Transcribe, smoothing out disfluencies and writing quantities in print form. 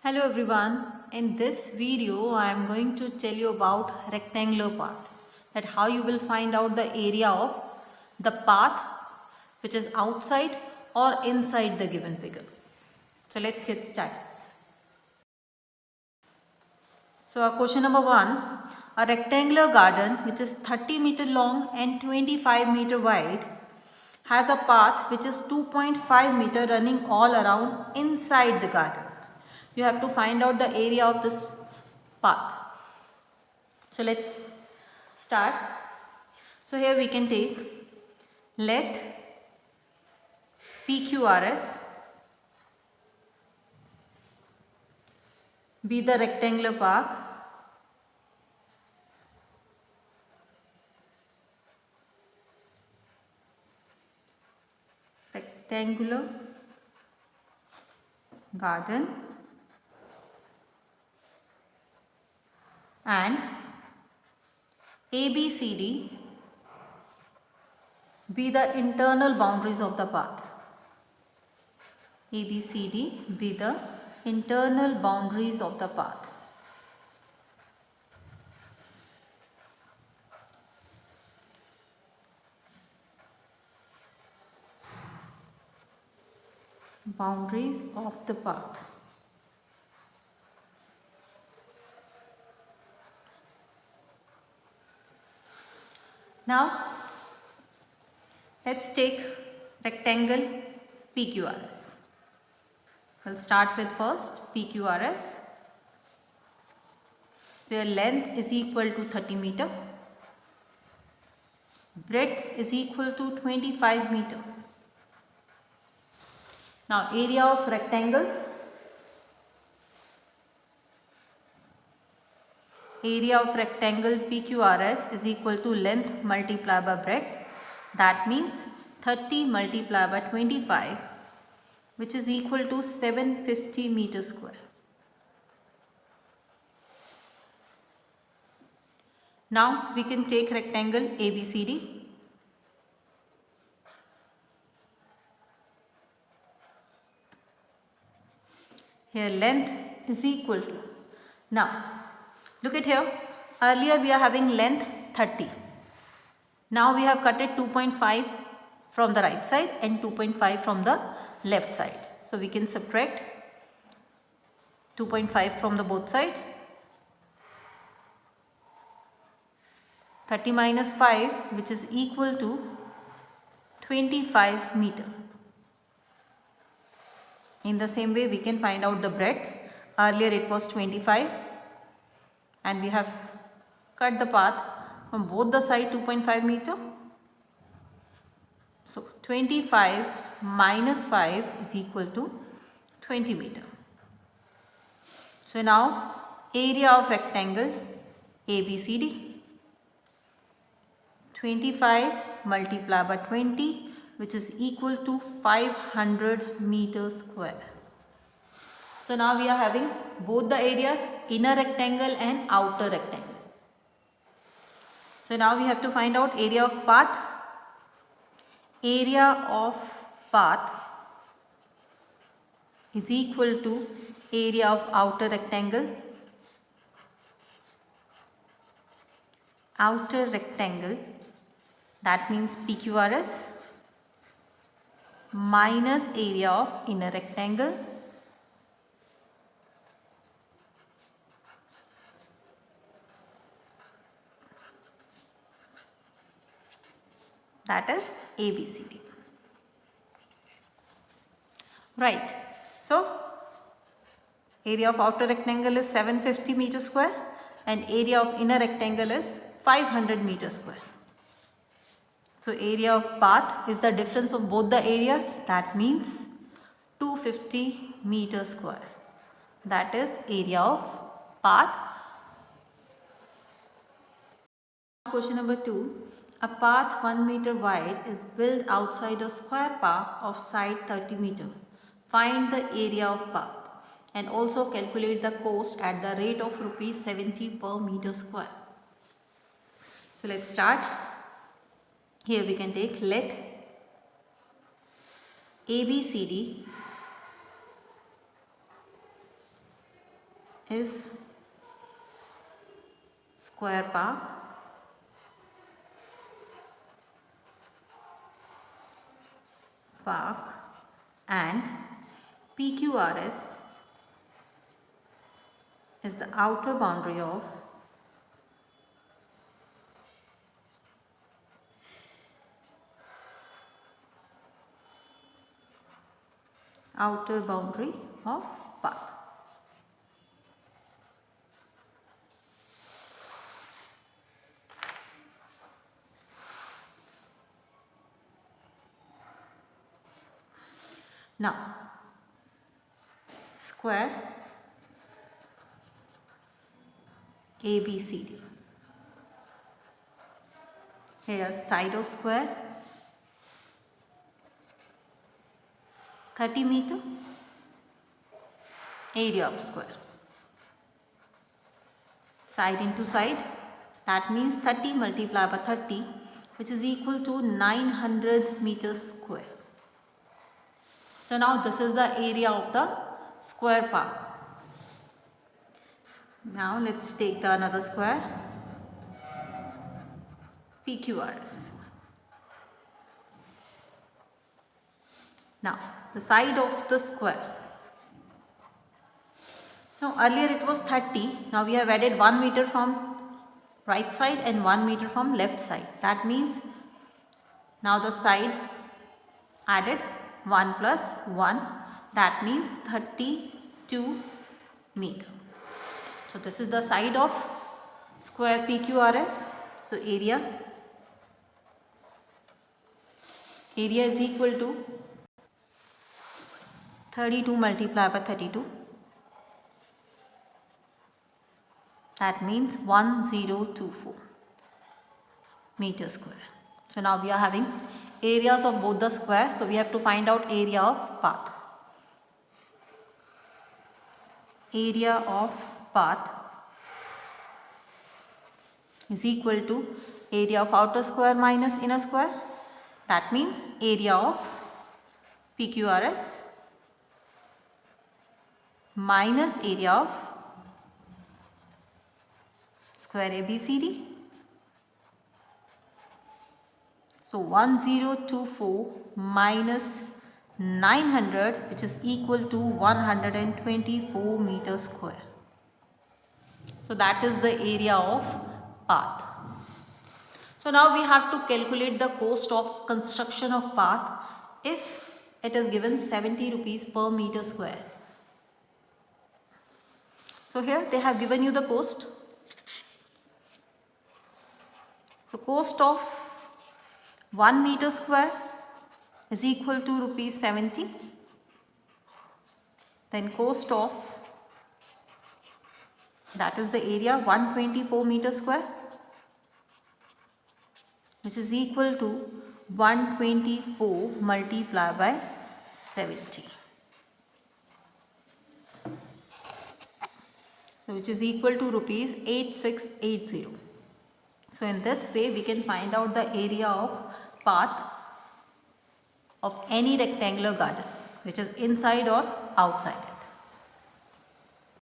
Hello everyone. In this video I am going to tell you about rectangular path, that how you will find out the area of the path which is outside or inside the given figure. So let's get started. So our question number 1, a rectangular garden which is 30 meter long and 25 meter wide has a path which is 2.5 meter running all around inside the garden. You have to find out the area of this path. So let's start. So here we can take, let PQRS be the rectangular path garden and ABCD be the internal boundaries of the path. ABCD be the internal boundaries of the path. Boundaries of the path. Now let's take rectangle PQRS. We'll start with first PQRS, where length is equal to 30 meter, breadth is equal to 25 meter. Now area of rectangle, PQRS is equal to length multiplied by breadth. That means 30 multiplied by 25, which is equal to 750 meter square. Now we can take rectangle ABCD. Here length is equal to, now look at here, earlier we are having length 30. Now we have cut it 2.5 from the right side and 2.5 from the left side. So we can subtract 2.5 from the both side. 30 minus 5, which is equal to 25 meter. In the same way we can find out the breadth. Earlier it was 25 and we have cut the path from both the side 2.5 meter. So 25 minus 5 is equal to 20 meter. So now area of rectangle ABCD, 25 multiplied by 20, which is equal to 500 meters square. So now we are having both the areas, inner rectangle and outer rectangle. So now we have to find out area of path. Area of path is equal to area of outer rectangle. Outer rectangle, that means PQRS minus area of inner rectangle, that is ABCD. Right. So area of outer rectangle is 750 meter square and area of inner rectangle is 500 meter square. So area of path is the difference of both the areas, that means 250 meter square. That is area of path. Question number 2. A path 1 meter wide is built outside a square path of side 30 meter. Find the area of path and also calculate the cost at the rate of rupees 70 per meter square. So let's start. Here we can take, let ABCD is square park and PQRS is the outer boundary of path. Now, square ABCD. Here side of square 30 meter, area of square. Side into side, that means 30 multiplied by 30, which is equal to 900 meters square. So now this is the area of the square park. Now let's take the another square, PQRS. Now the side of the square. Now earlier it was 30, now we have added 1 meter from right side and 1 meter from left side. That means now the side added 1 plus 1, that means 32 meter. So this is the side of square PQRS. So area is equal to 32 multiplied by 32. That means 1024 meter square. So now we are having areas of both the square. So we have to find out area of path. Area of path is equal to area of outer square minus inner square. That means area of PQRS minus area of square ABCD. So 1024 minus 900, which is equal to 124 meter square. So that is the area of path. So now we have to calculate the cost of construction of path if it is given 70 rupees per meter square. So here they have given you the cost. So cost of 1 meter square is equal to rupees 70. Then cost of, that is the area, 124 meter square, which is equal to 124 multiplied by 70. So which is equal to rupees 8680. So in this way we can find out the area of path of any rectangular garden, which is inside or outside.